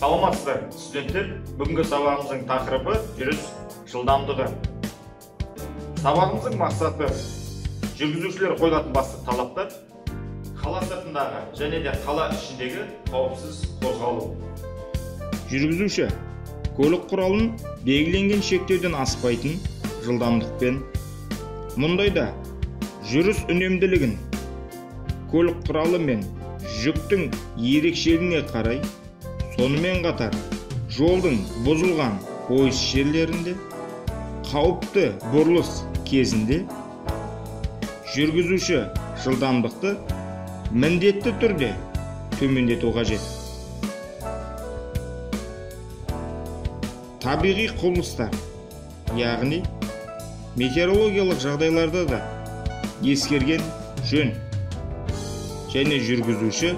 Саламатсыздар, студенттер. Бүгінгі сабағымыздың тақырыбы жүріс жылдамдығы. Сабағымыздың мақсаты жүргізушілер қойылатын басты талаптар, қала сыртындағы және де қала ішіндегі қауіпсіз қозғалу. Жүргізуші көлік құралын белгіленген шектеуден аспайтын жылдамдықпен, мұндайда жүріс үнемділігін көлік құралы мен жүктің ерекшелігіне қарай, сонымен қатар жолдың бұзылған қойыс жерлерінде, қауіпті бұрылыс кезінде жүргізуші жылдамдықты міндетті түрде төмендету қажет. Табиғи құбылыстар, яғни метеорологиялық жағдайларда да ескерген жөн, және жүргізуші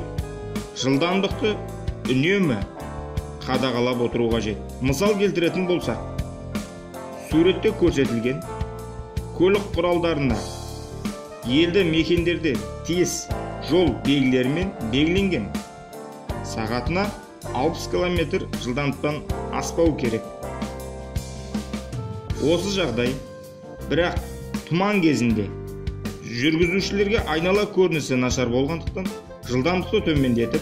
жылдамдықты үнемі қадағалап отыру қажет. Мысал келтіретін болсақ, суретте көрсетілген көлік құралдарына елді мекендерде тез жол белгілерімен белгіленген, сағатына 60 км жылдамдықтан аспау керек. Осы жағдай бірақ тұман кезінде жүргізушілерге айнала көрінісі нашар болғандықтан жылдамдықты төмендетіп,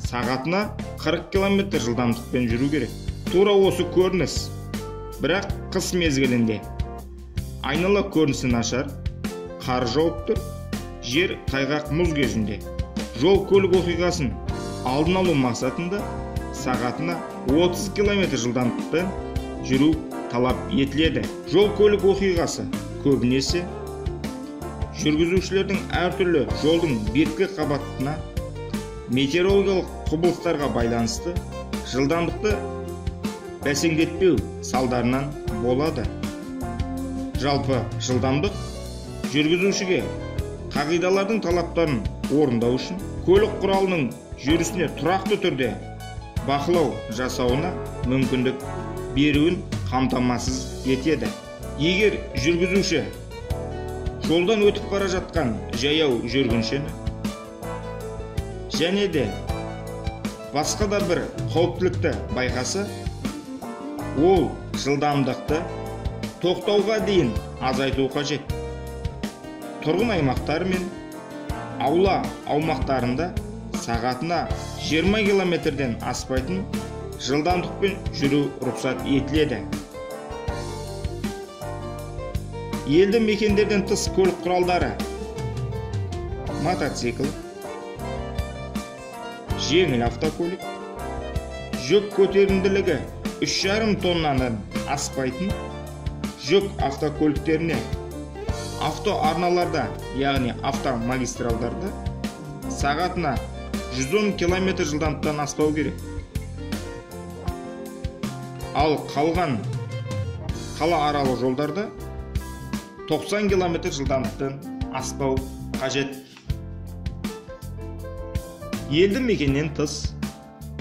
сағатына 40 км жылдамдықпен жүру керек. Тура осы көрініс, бірақ қыс мезгілінде айнала көрінісі нашар, қар жауып тұр, жер қайғақ мұз кезінде жол көлік оқиғасын алдын алу мақсатында сағатына 30 км жылдамдықпен жүру талап етіледі. Жол көлік оқиғасы көбінесе жүргізушілердің әртүрлі жолдың беткі қабатына метеорологиялық құбылыстарға байланысты жылдамдықты бәсеңдетпеу салдарынан болады. Жалпы жылдамдық жүргізушіге қағидалардың талаптарын орындау үшін көлік құралының жүрісіне тұрақты түрде бақылау жасауына мүмкіндік беруін қамтамасыз етеді. Егер жүргізуші жолдан өтіп бара жатқан жаяу жүргіншіні және де басқа да бір қауіптілікті байқаса, ол жылдамдықты тоқтауға дейін азайту қажет. Тұрғын аймақтар мен аула аумақтарында сағатына 20 км-ден аспайтын жылдамдықпен жүру рұқсат етіледі. Елді мекендерден тыс көлік құралдары, мотоцикл, жеңіл автокөлік, жүк көтерімділігі 3,5 тоннадан аспайтын жүк автокөліктеріне, автоарналарда, яғни автомагистралдарда сағатына 110 км жылдамдықтан аспау керек. Ал қалған қала аралық жолдарда 90 км жылдамдықтан аспау қажет. Елді мекеннен тыс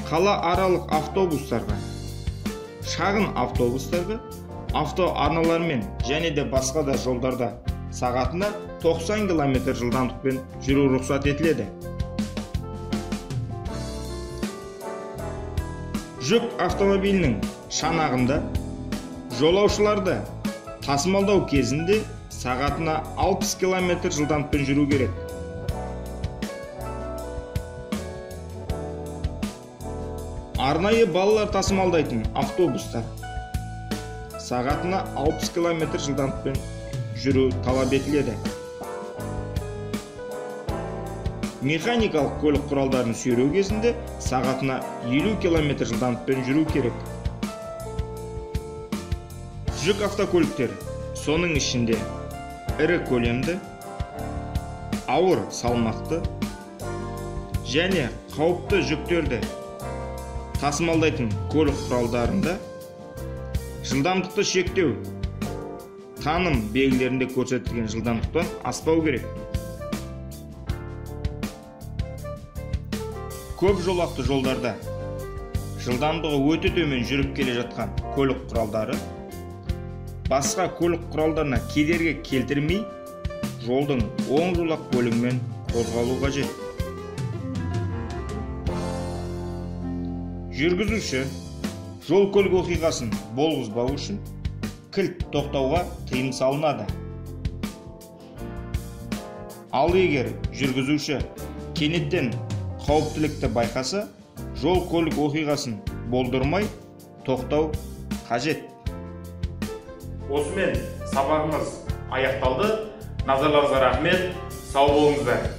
қала аралық автобустарға, шағын автобустарға, автоарналармен және де басқа да жолдарда сағатына 90 км жылдамдықпен жүру рұқсат етіледі. Жүк автомобилінің шанағында жолаушыларды тасымалдау кезінде сағатына 60 км жылдамдықпен жүру керек. Арнайы балалар тасымалдайтын автобустар сағатына 60 км жылдамдықпен жүру талап етіледі. Механикалық көлік құралдарын сүйреу кезінде сағатына 50 км жылдамдықпен жүру керек. Жүк автокөліктер, соның ішінде ірі көлемді, ауыр салмақты және қауіпті жүктерді тасымалдайтын көлік құралдарында жылдамдықты шектеу таным белгілерінде көрсетілген жылдамдықтан аспау керек. Көп жолақты жолдарда жылдамдығы өте төмен жүріп келе жатқан көлік құралдары басқа көлік құралдарына кедергі келтірмей, жолдың оң жолақ бөлігімен қозғалу қажет. жүргізуші жол көлік оқиғасын болғызбау үшін кілт тоқтауға тыйым салынады. Ал егер жүргізуші кенеттен қауіптілікті байқаса, жол көлік оқиғасын болдырмай тоқтау қажет. Осымен сабағымыз аяқталды. Назарларыңызға рахмет. Сау болыңыздар.